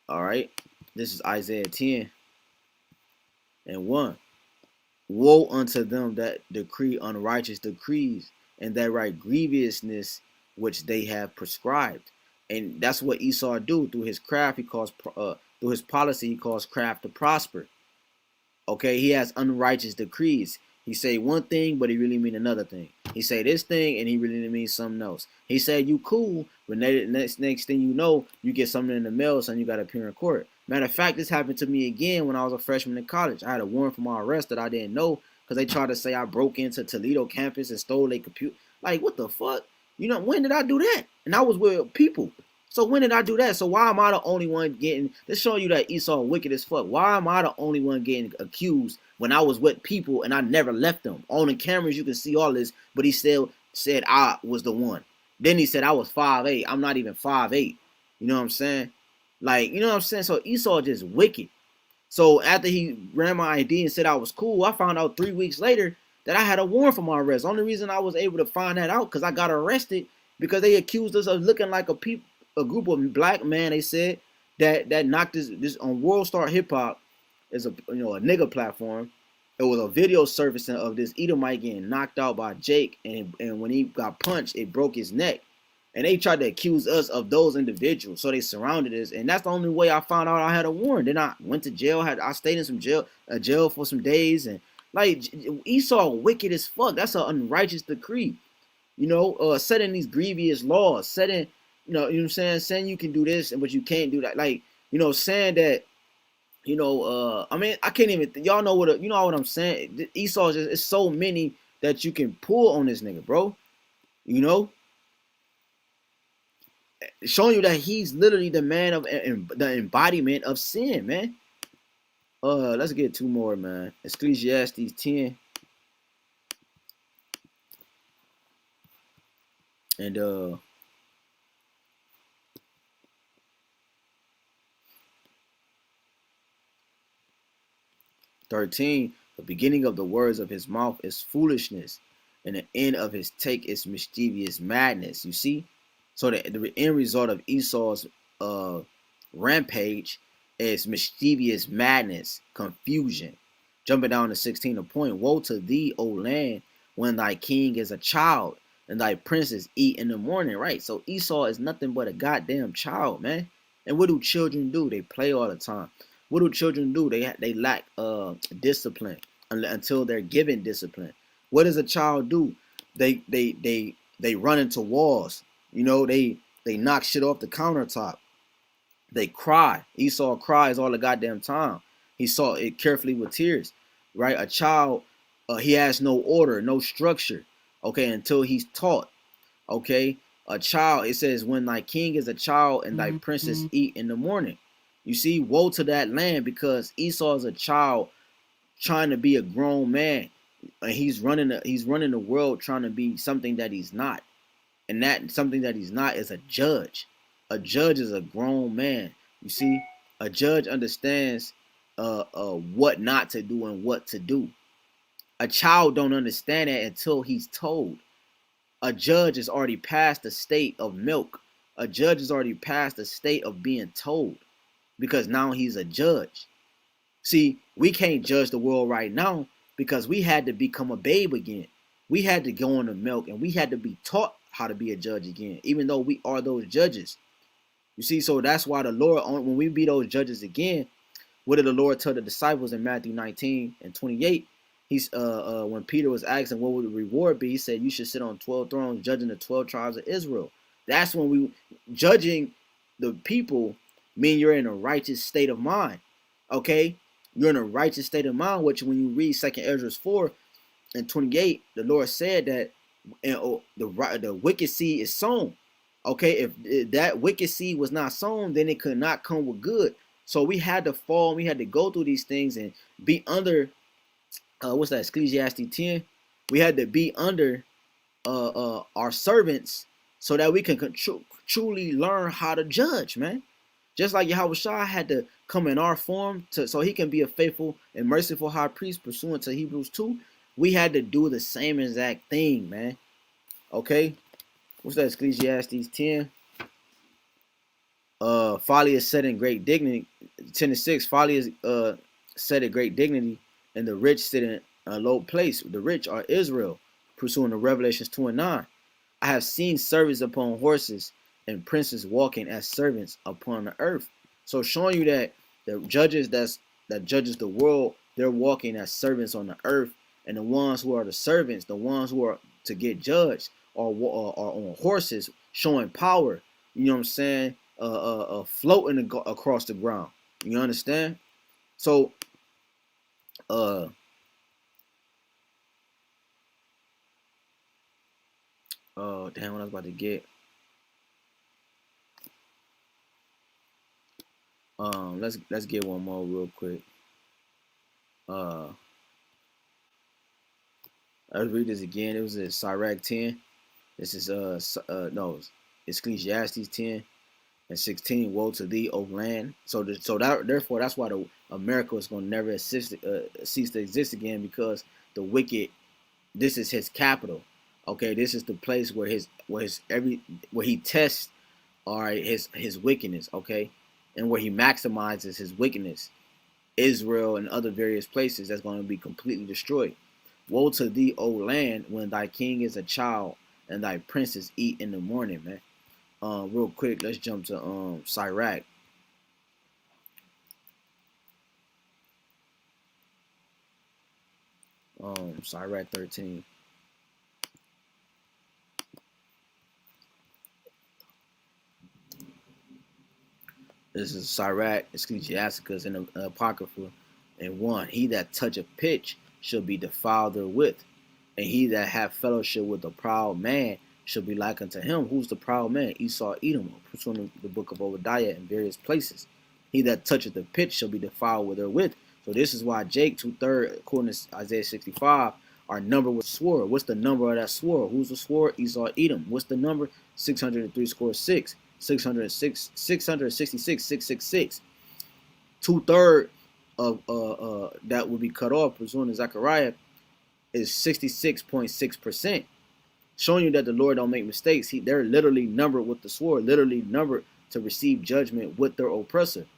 All right. This is Isaiah 10 and 1. Woe unto them that decree unrighteous decrees, and that write grievousness which they have prescribed. And that's what Esau do. Through his craft, he caused through his policy, he caused craft to prosper. Okay, he has unrighteous decrees. He say one thing, but he really mean another thing. He say this thing, and he really means something else. He said you cool, but next thing you know, you get something in the mail, and you got to appear in court. Matter of fact, this happened to me again when I was a freshman in college. I had a warrant for my arrest that I didn't know because they tried to say I broke into Toledo campus and stole their computer. Like, what the fuck? You know, when did I do that? And I was with people. So when did I do that? So why am I the only one getting, this showing you that Esau wicked as fuck. Why am I the only one getting accused when I was with people and I never left them? On the cameras, you can see all this, but he still said I was the one. Then he said I was 5'8". I'm not even 5'8". You know what I'm saying? Like, you know what I'm saying? So Esau just wicked. So after he ran my ID and said I was cool, I found out 3 weeks later that I had a warrant for my arrest. Only reason I was able to find that out because I got arrested because they accused us of looking like a group of black men. They said that knocked this on World Star Hip Hop is a a nigga platform. It was a video surfacing of this Edomite getting knocked out by Jake, and when he got punched, it broke his neck. And they tried to accuse us of those individuals, so they surrounded us, and that's the only way I found out I had a warrant. Then I went to jail. I stayed in some jail for some days, and like Esau wicked as fuck. That's an unrighteous decree, setting these grievous laws, setting, you know what I'm saying you can do this, but you can't do that. Like, saying that, I mean, I can't even. Y'all know what I'm saying. Esau is just, it's so many that you can pull on this nigga, bro. Showing you that he's literally the man of the embodiment of sin, man. Let's get two more, man. Ecclesiastes 10 and 13. The beginning of the words of his mouth is foolishness, and the end of his take is mischievous madness. You see? So the end result of Esau's rampage is mischievous madness, confusion. Jumping down to 16, the point. Woe to thee, O land, when thy king is a child, and thy princes eat in the morning. Right? So Esau is nothing but a goddamn child, man. And what do children do? They play all the time. What do children do? They lack discipline until they're given discipline. What does a child do? They run into walls. They knock shit off the countertop. They cry. Esau cries all the goddamn time. He saw it carefully with tears, right? A child, he has no order, no structure, okay, until he's taught, okay? A child, it says, when thy king is a child and thy princes eat in the morning. You see, woe to that land, because Esau is a child trying to be a grown man, and he's running the world trying to be something that he's not. And that something that he's not is a judge. A judge is a grown man. You see, a judge understands what not to do and what to do. A child don't understand that until he's told. A judge is already past the state of milk. A judge is already past the state of being told, because now he's a judge. See, we can't judge the world right now because we had to become a babe again. We had to go on the milk, and we had to be taught how to be a judge again, even though we are those judges. You see, so that's why the Lord, when we be those judges again, what did the Lord tell the disciples in Matthew 19 and 28? He's when Peter was asking what would the reward be, he said, you should sit on 12 thrones judging the 12 tribes of Israel. That's when we judging the people mean you're in a righteous state of mind. Okay? You're in a righteous state of mind, which when you read 2 Ezra 4 and 28, the Lord said that the wicked seed is sown. Okay, if that wicked seed was not sown, then it could not come with good. So we had to fall, we had to go through these things and be under what's that, Ecclesiastes 10. We had to be under our servants so that we can truly learn how to judge, man. Just like YAHAWASHI had to come in our form so he can be a faithful and merciful high priest pursuant to Hebrews 2. We had to do the same exact thing, man. Okay? What's that, Ecclesiastes 10? Folly is set in great dignity. 10:6. Folly is set at great dignity, and the rich sit in a low place. The rich are Israel, pursuing the Revelations 2 and 9. I have seen servants upon horses and princes walking as servants upon the earth. So showing you that the judges that judges the world, they're walking as servants on the earth, and the ones who are the servants, the ones who are to get judged, are on horses, showing power. You know what I'm saying? Floating across the ground. You understand? So, damn, what I was about to get. Let's get one more real quick. Let's read this again. It was in Sirach 10. This is no, Ecclesiastes 10 and 16. Woe to thee, O land. Therefore that's why America is going to never cease to exist again, because the wicked, this is his capital. Okay, this is the place where he tests, all right, his wickedness, okay, and where he maximizes his wickedness. Israel and other various places that's going to be completely destroyed. Woe to thee, O land, when thy king is a child and thy princes eat in the morning, man. Real quick, let's jump to Sirach. Sirach 13. This is Sirach, Ecclesiasticus, in the Apocrypha. And 1, he that toucheth pitch shall be defiled therewith, and he that hath fellowship with a proud man shall be like unto him. Who's the proud man? Esau, Edom, puts on the book of Obadiah in various places. He that toucheth the pitch shall be defiled with therewith. So this is why Jake 2/3, according to Isaiah 65, are numbered with sword. What's the number of that sword? Who's the sword? Esau, Edom. What's the number? 603 score 6. 606, 666, 666. 2/3 of that would be cut off, pursuant to Zechariah, is 66.6%, showing you that the Lord don't make mistakes. They're literally numbered with the sword, literally numbered to receive judgment with their oppressor.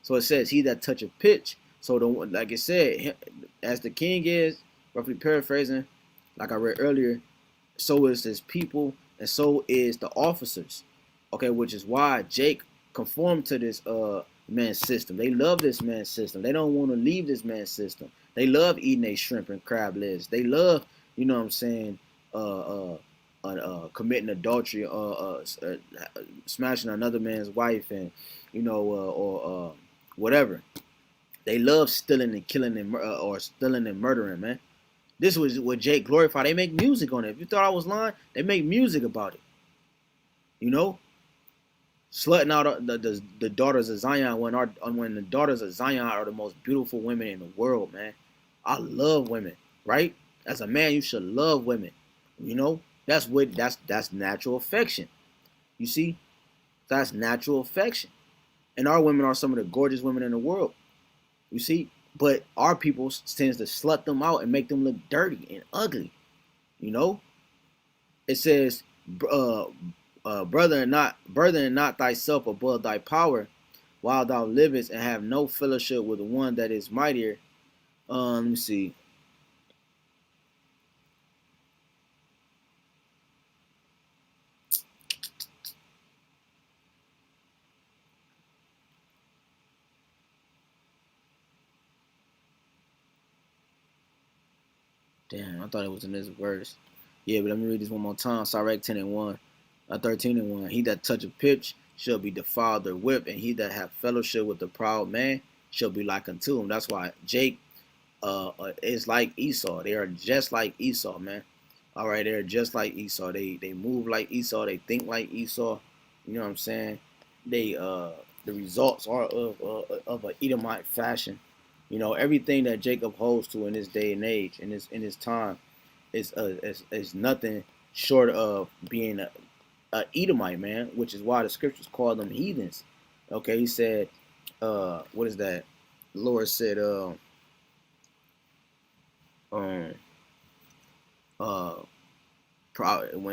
So it says, "He that toucheth pitch." So like it said, as the king is, roughly paraphrasing, like I read earlier, so is his people, and so is the officers. Okay, which is why Jake conformed to this man's system. They love this man's system. They don't want to leave this man's system. They love eating a shrimp and crab legs. They love, you know what I'm saying, committing adultery, smashing another man's wife, and or whatever. They love stealing and killing and or stealing and murdering, man. This was what Jake glorified. They make music on it. If you thought I was lying, they make music about it. You know, slutting out the daughters of Zion when the daughters of Zion are the most beautiful women in the world, man. I love women, right? As a man, you should love women. You know, that's natural affection. You see, that's natural affection. And our women are some of the gorgeous women in the world. You see, but our people tends to slut them out and make them look dirty and ugly. You know, it says, brother, and not thyself above thy power, while thou livest, and have no fellowship with the one that is mightier. Let me see. Damn, I thought it was in this verse. Yeah, but let me read this one more time. Sirach 10:1, 13:1. He that toucheth pitch shall be defiled therewith, and he that hath fellowship with the proud man shall be like unto him. That's why Jake is like Esau. They are just like Esau, man. All right, they're just like Esau. They move like Esau. They think like Esau. You know what I'm saying? The results are of an Edomite fashion. You know, everything that Jacob holds to in this day and age, in this time, is nothing short of being a Edomite, man. Which is why the scriptures call them heathens. Okay, he said, what is that? The Lord said, when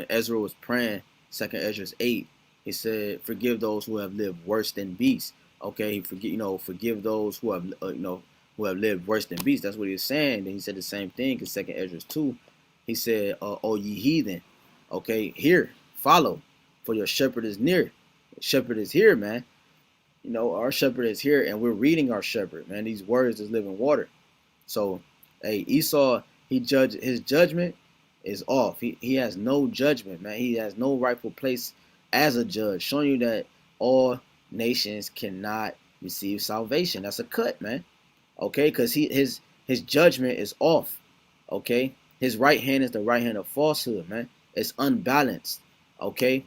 Ezra was praying, 2nd Ezra 8, he said, "Forgive those who have lived worse than beasts." Okay, forgive those who have who have lived worse than beasts. That's what he was saying. Then he said the same thing in 2nd Ezra 2. He said, "O ye heathen, okay, here, follow, for your shepherd is near." The shepherd is here, man. You know, our shepherd is here, and we're reading our shepherd, man. These words is living water. So, hey, Esau, his judgment is off. He has no judgment, man. He has no rightful place as a judge, showing you that all nations cannot receive salvation. That's a cut, man. Okay, because his judgment is off. Okay, his right hand is the right hand of falsehood, man. It's unbalanced. Okay,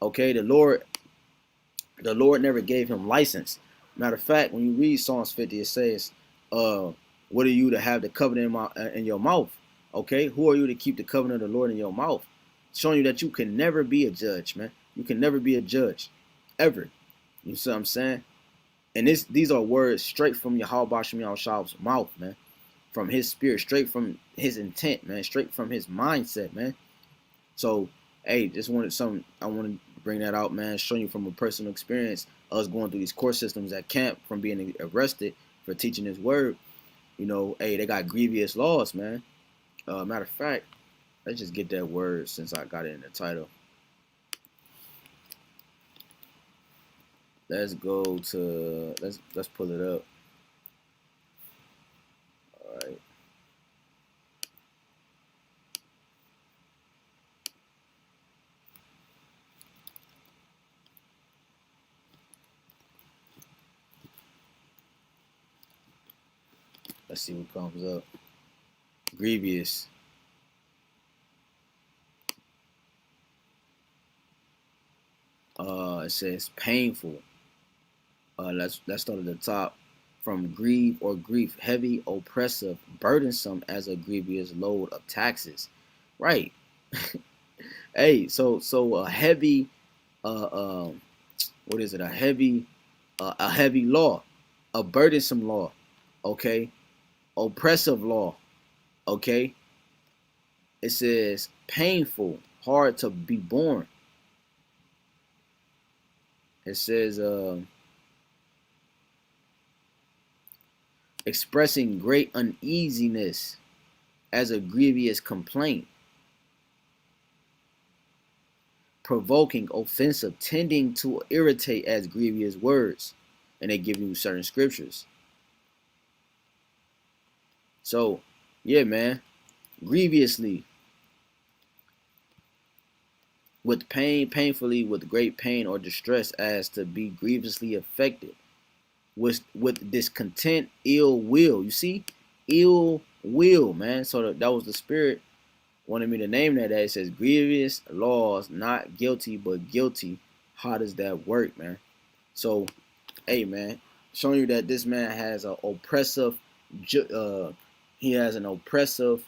the Lord never gave him license. Matter of fact, when you read Psalms 50, it says, "What are you to have the covenant in your mouth?" Okay, who are you to keep the covenant of the Lord in your mouth? Showing you that you can never be a judge, man. You can never be a judge, ever. You see what I'm saying? And these are words straight from YAHAWAH's mouth, man. From his spirit, straight from his intent, man. Straight from his mindset, man. So, hey, just wanted something. I wanted to bring that out, man. Showing you from a personal experience, us going through these court systems at camp from being arrested for teaching His word. You know, hey, they got grievous laws, man. Matter of fact, let's just get that word since I got it in the title. Let's go to let's pull it up. All right. Let's see what comes up. Grievous. It says painful. Let's start at the top. From grieve or grief, heavy, oppressive, burdensome as a grievous load of taxes. Right. Hey, so a heavy, what is it? A heavy law, a burdensome law. Okay, oppressive law. Okay, it says painful, hard to be borne. It says expressing great uneasiness as a grievous complaint, provoking, offensive, tending to irritate as grievous words. And they give you certain scriptures. So, yeah, man, grievously, with pain, painfully, with great pain or distress, as to be grievously affected, with discontent, ill will. You see, ill will, man. So that was the Spirit wanted me to name that. It says grievous laws, not guilty but guilty. How does that work, man? So, hey, man, showing you that this man has an oppressive, he has an oppressive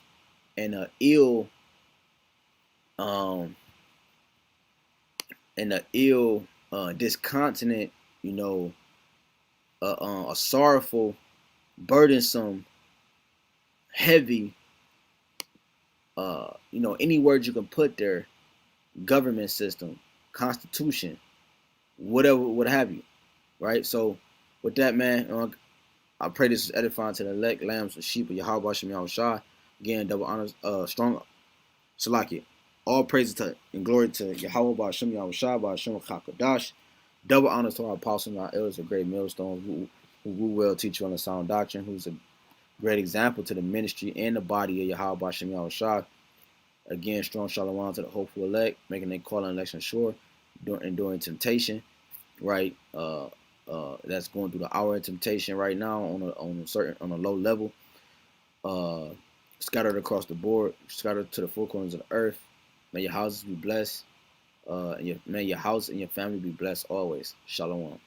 and a ill, um, discontinent, you know, a sorrowful, burdensome, heavy, you know, any word you can put there, government system, constitution, whatever, what have you, right? So, with that, man, I pray this is edifying to the elect, lambs, and sheep of YAHWASHI, YAHWASHI. Again, double honors, strong, Salaki. All praises to and glory to Yahawah, BAHASHAM, YAHWASHI, BAHASHAM, HAQADASH. Double honors to our apostles and our elders, a great millstone who will well teach you on the sound doctrine, who's a great example to the ministry and the body of Yahawah, BAHASHAM, YAHWASHI. Again, strong shalom to the hopeful elect, making their call and election sure, enduring temptation, right? That's going through the hour of temptation right now on a low level. Scattered across the board, scattered to the four corners of the earth. May your houses be blessed. May your house and your family be blessed always. Shalom.